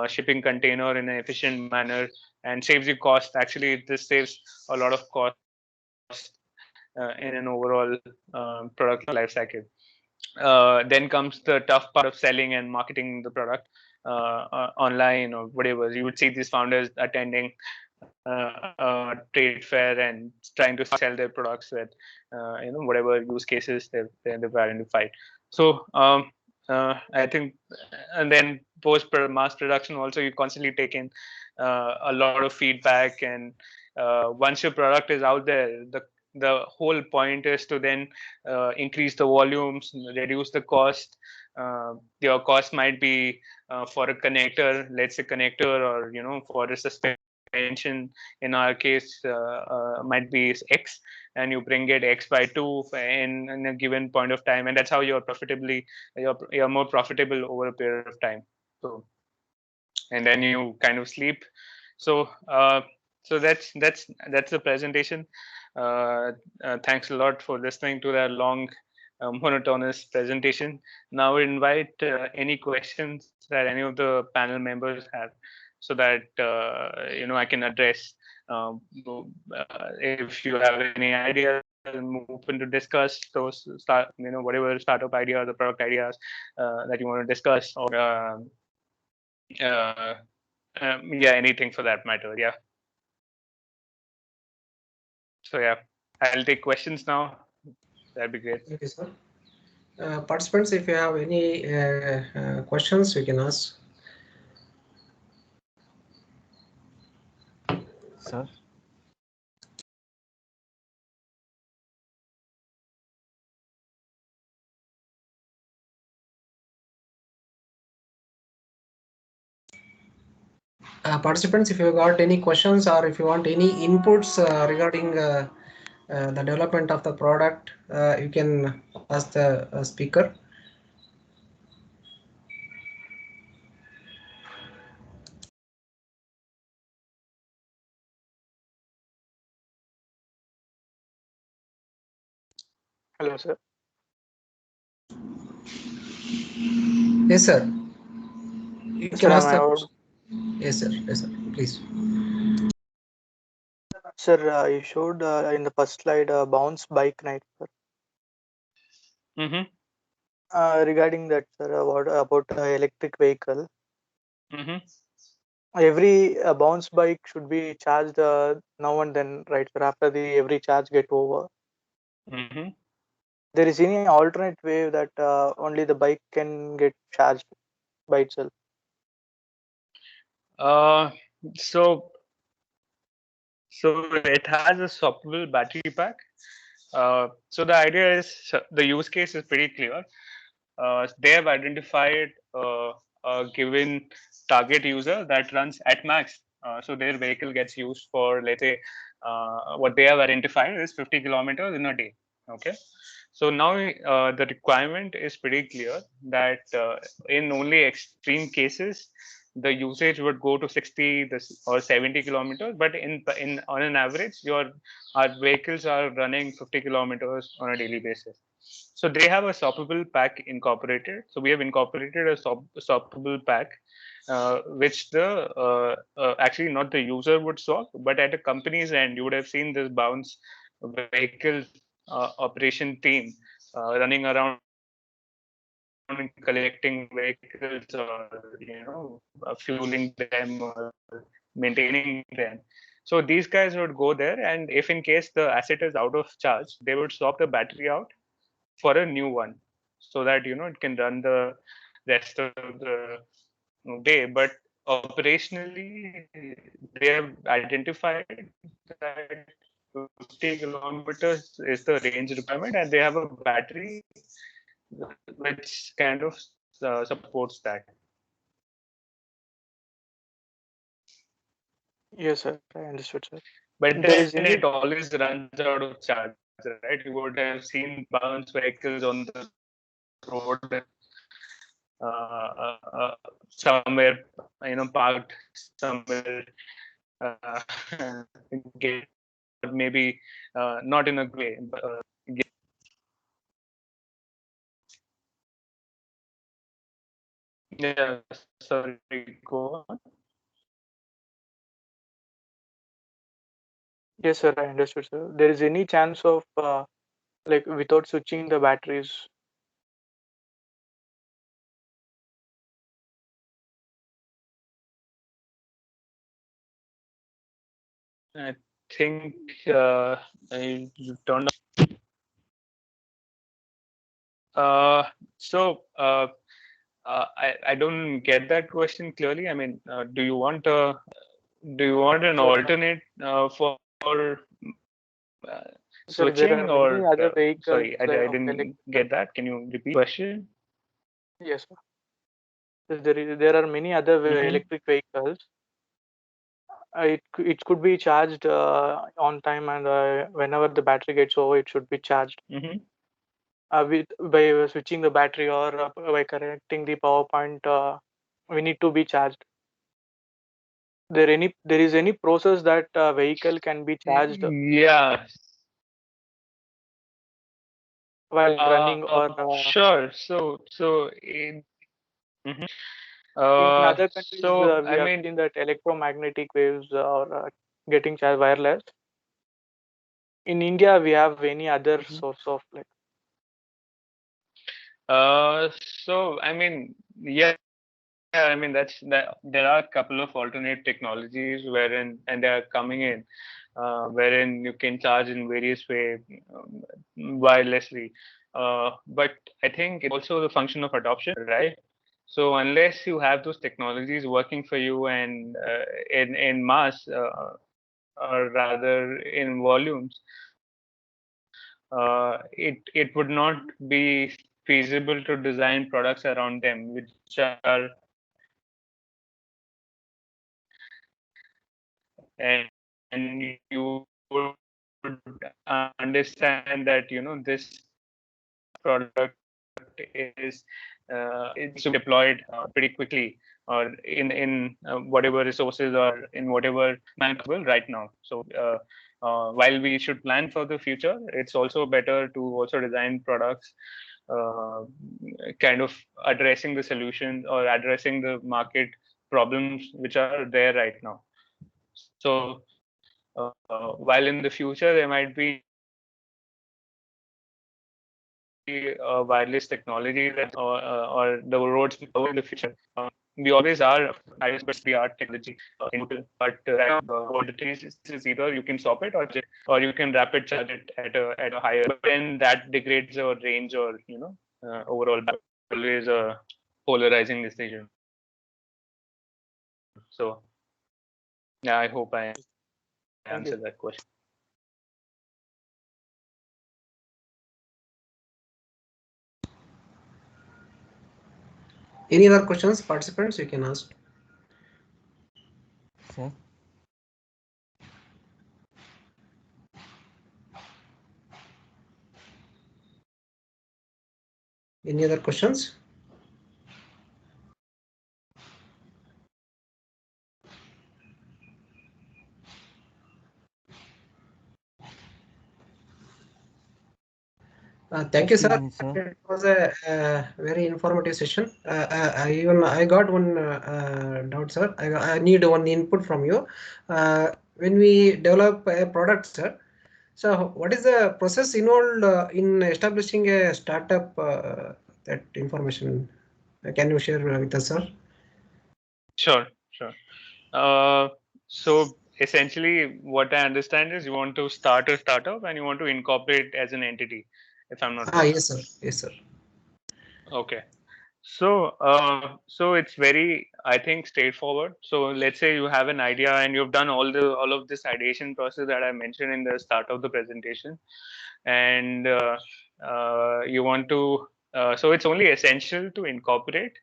shipping container in an efficient manner, and saves you cost. Actually, this saves a lot of cost in an overall product life cycle. Then comes the tough part of selling and marketing the product online or whatever. You would see these founders attending trade fair and trying to sell their products with whatever use cases they've identified. So I think, and then post mass production also, you constantly take in a lot of feedback, and once your product is out there, the whole point is to then increase the volumes, reduce the cost. Your cost might be for a connector, let's say connector, or for a suspension in our case might be X. and you bring it X by 2 in a given point of time, and that's how you're more profitable over a period of time. So, and then you kind of sleep. So so that's the presentation. Thanks a lot for listening to that long monotonous presentation. Now we invite any questions that any of the panel members have, so that I can address. If you have any ideas, I'm open to discuss those whatever startup ideas or product ideas that you want to discuss, or anything for that matter. Yeah. So yeah, I'll take questions now. That'd be great. Thank you, sir. Participants, if you have any questions, you can ask. Sir. Participants, if you got any questions or if you want any inputs regarding the development of the product, you can ask the speaker. Hello, sir. Yes, sir. You Sir, can ask am I the audible? Yes, sir. Yes, sir. Please. Sir, you showed in the first slide bounce bike night, sir. Regarding that, sir, what about electric vehicle? Every bounce bike should be charged now and then, right, sir? After the every charge get over. There is any alternate way that only the bike can get charged by itself? So it has a swappable battery pack. So the idea is, the use case is pretty clear. They have identified a given target user that runs at max. So their vehicle gets used for, let's say, what they have identified is 50 kilometers in a day. Okay. So now the requirement is pretty clear that in only extreme cases, the usage would go to 60 or 70 kilometers, but in on an average, our vehicles are running 50 kilometers on a daily basis. So they have a swappable pack incorporated. So we have incorporated a swappable pack, which actually not the user would swap, but at a company's end, you would have seen this bounce vehicle operation team running around and collecting vehicles, or fueling them or maintaining them. So these guys would go there, and if in case the asset is out of charge, they would swap the battery out for a new one, so that it can run the rest of the day. But operationally, they have identified that 50 kilometers is the range requirement, and they have a battery which kind of supports that. Yes, sir. I understood, sir. But There then is any... it always runs out of charge, right? You would have seen bounce vehicles on the road, somewhere, parked somewhere, get, maybe not in a good way. But, yeah, sorry, go on. Yes, sir. I understood, sir. There is any chance of like without switching the batteries? I think I don't know. I don't get that question clearly. I mean, do you want an alternate for Sir, there switching, are many or other vehicles sorry, I of didn't get that. Can you repeat the question? Yes, sir. There are many other electric vehicles. it could be charged on time, and whenever the battery gets over, it should be charged. By switching the battery or by connecting the power point, we need to be charged. There is any process that vehicle can be charged Yeah. while running, or Sure. So mhm. in other countries So we I have mean, seen that electromagnetic waves are getting charged wireless. In India, we have any other source of like? so I mean, yeah, I mean that there are a couple of alternate technologies wherein and they are coming in, wherein you can charge in various way wirelessly. But I think it's also the function of adoption, right? So unless you have those technologies working for you and in mass, or rather in volumes, it would not be feasible to design products around them, which are and you would understand that this product is it's deployed pretty quickly or in whatever resources or in whatever manpower right now. So while we should plan for the future, it's also better to also design products uh, kind of addressing the solutions or addressing the market problems which are there right now. So while in the future there might be wireless technology that or the roads we cover in the future. We always are but we are technology but right now, what it is either you can stop it or you can rapid charge it at a higher, but then that degrades your range or overall always a polarizing decision. So yeah, I hope I Thank you. answered that question. Any other questions, participants? You can ask. Sir. Any other questions? Thank you, sir. It was a very informative session. I got one doubt, sir. I need one input from you. When we develop a product, sir, so what is the process involved in establishing a startup? That information, can you share with us, sir? Sure. So essentially, what I understand is you want to start a startup and you want to incorporate as an entity, if I'm not wrong. Yes, sir. Yes, sir. Okay. So, so it's very, I think, straightforward. So let's say you have an idea and you've done all of this ideation process that I mentioned in the start of the presentation, and you want to. So it's only essential to incorporate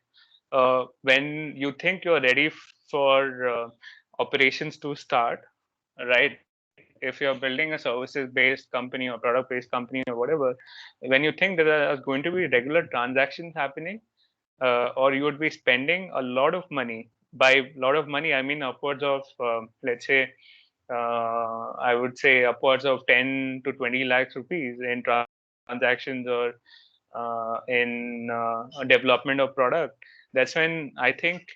when you think you're ready for operations to start, right? If you're building a services-based company or product-based company or whatever, when you think that there are going to be regular transactions happening, or you would be spending a lot of money. By a lot of money, I mean upwards of, let's say, I would say upwards of 10 to 20 lakhs rupees in transactions or in development of product. That's when I think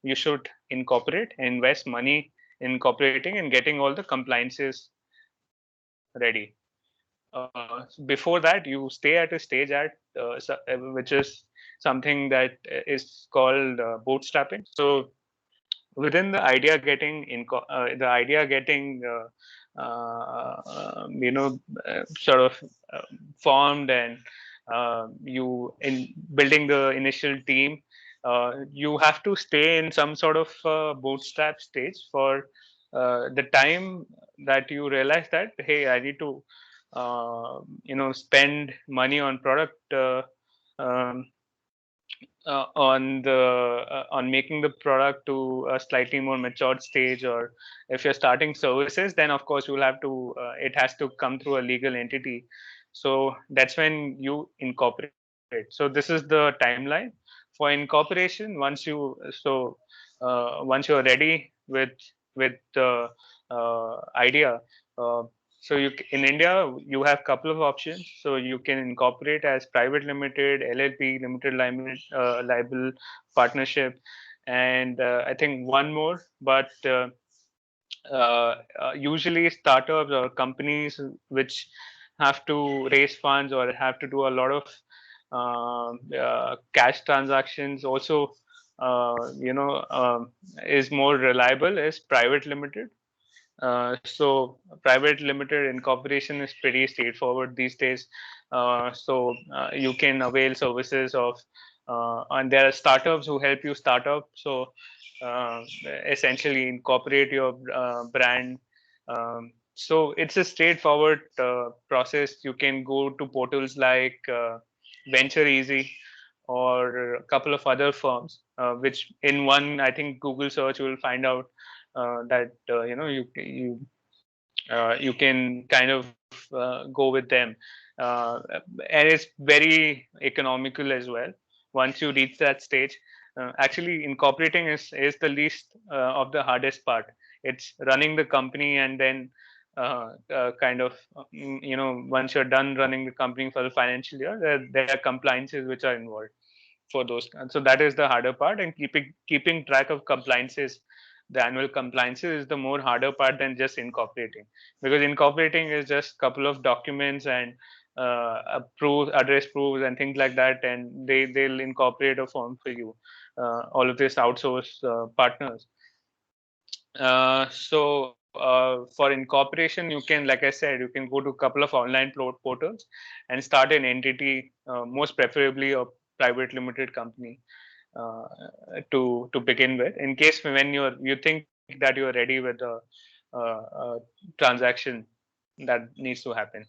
you should incorporate, invest money in incorporating and getting all the compliances ready. Before that, you stay at a stage which is something that is called bootstrapping. So within the idea getting sort of formed, and you in building the initial team, you have to stay in some sort of bootstrap stage for the time that you realize that, hey, I need to spend money on product, um, on making the product to a slightly more matured stage, or if you're starting services, then of course you'll have to it has to come through a legal entity. So that's when you incorporate. So this is the timeline for incorporation. Once you're ready with the idea, so in India, you have a couple of options. So you can incorporate as private limited, LLP, limited liable partnership, and I think one more. But usually startups or companies which have to raise funds or have to do a lot of cash transactions also, is more reliable is private limited. So private limited incorporation is pretty straightforward these days. You can avail services of, and there are startups who help you start up. So essentially incorporate your brand. So it's a straightforward process. You can go to portals like Venture Easy or a couple of other firms, which in one, I think Google search will find out that you can kind of go with them, and it's very economical as well. Once you reach that stage, actually incorporating is the least of the hardest part. It's running the company, and then once you're done running the company for the financial year, there are compliances which are involved for those. So that is the harder part, and keeping track of compliances, the annual compliances, is the more harder part than just incorporating, because incorporating is just a couple of documents and address proofs and things like that, and they'll incorporate a form for you, all of this outsource partners. For incorporation, you can, like I said, you can go to a couple of online portals and start an entity, most preferably a private limited company, to begin with, in case when you think that you're ready with a transaction that needs to happen,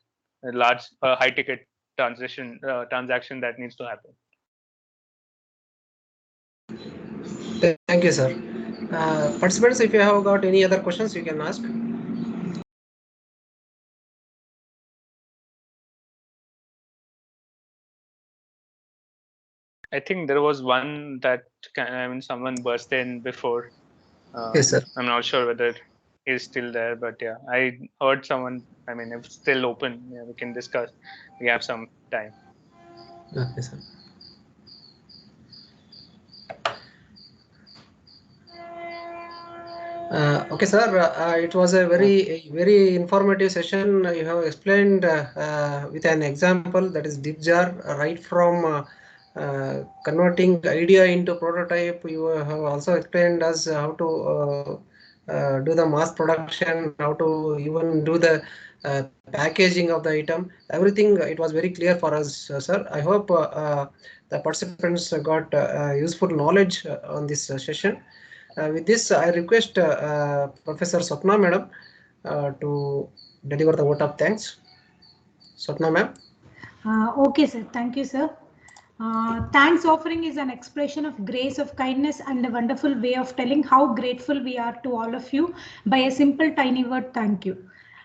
a large high ticket transaction that needs to happen. Thank you, sir. Participants, if you have got any other questions, you can ask. I think there was one that someone burst in before. Yes, sir. I'm not sure whether he's still there, but yeah, I heard someone. I mean, if it's still open, yeah, we can discuss. We have some time. Okay, sir. Okay, sir. It was a very informative session. You have explained with an example, that is DipJar, right from converting idea into prototype. You have also explained us how to do the mass production, how to even do the packaging of the item. Everything, it was very clear for us, sir. I hope the participants got useful knowledge on this session. With this, I request Professor Swapna Madam to deliver the vote of thanks. Swapna ma'am. Okay, sir. Thank you, sir. Thanks offering is an expression of grace, of kindness, and a wonderful way of telling how grateful we are to all of you by a simple tiny word, thank you.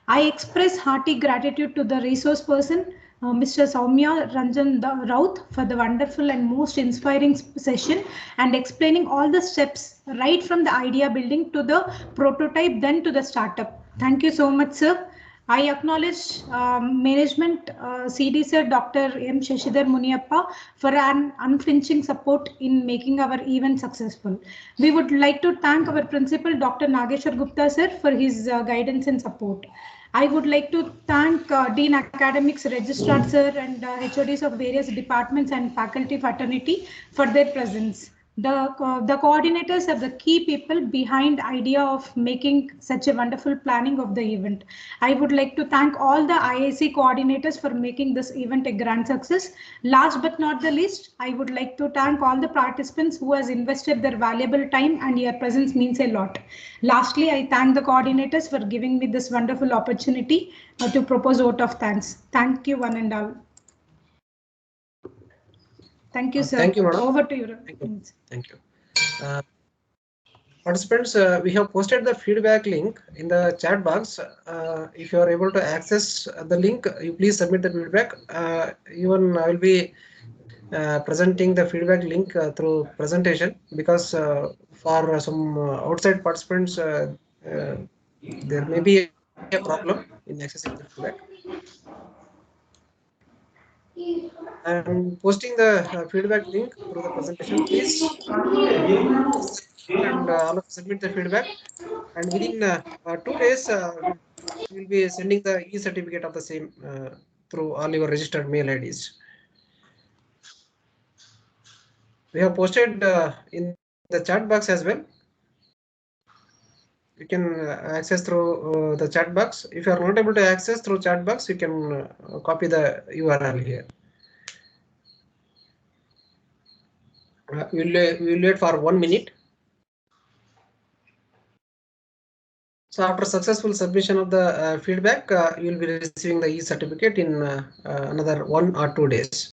I express hearty gratitude to the resource person, Mr. Soumya Ranjan Raut, for the wonderful and most inspiring session and explaining all the steps right from the idea building to the prototype, then to the startup. Thank you so much, sir. I acknowledge management, CD sir, Dr. M. Shashidhar Muniappa, for an unflinching support in making our event successful. We would like to thank our principal, Dr. Nageshwar Gupta sir, for his guidance and support. I would like to thank Dean Academics, Registrar sir, and HODs of various departments and faculty fraternity for their presence. The coordinators are the key people behind idea of making such a wonderful planning of the event. I would like to thank all the IIC coordinators for making this event a grand success. Last but not the least, I would like to thank all the participants who has invested their valuable time, and your presence means a lot. Lastly, I thank the coordinators for giving me this wonderful opportunity to propose vote of thanks. Thank you, one and all. Thank you, sir. Thank you, madam. Over to you. Thank you. Participants, we have posted the feedback link in the chat box. If you are able to access the link, you please submit the feedback. Even I will be presenting the feedback link through presentation, because for some outside participants there may be a problem in accessing the feedback. I'm posting the feedback link through the presentation. Please and submit the feedback, and within 2 days we will be sending the e-certificate of the same through all your registered mail IDs. We have posted in the chat box as well. You can access through the chat box. If you are not able to access through chat box, you can copy the URL here. We'll wait for 1 minute. So after successful submission of the feedback, you will be receiving the e-certificate in another 1 or 2 days.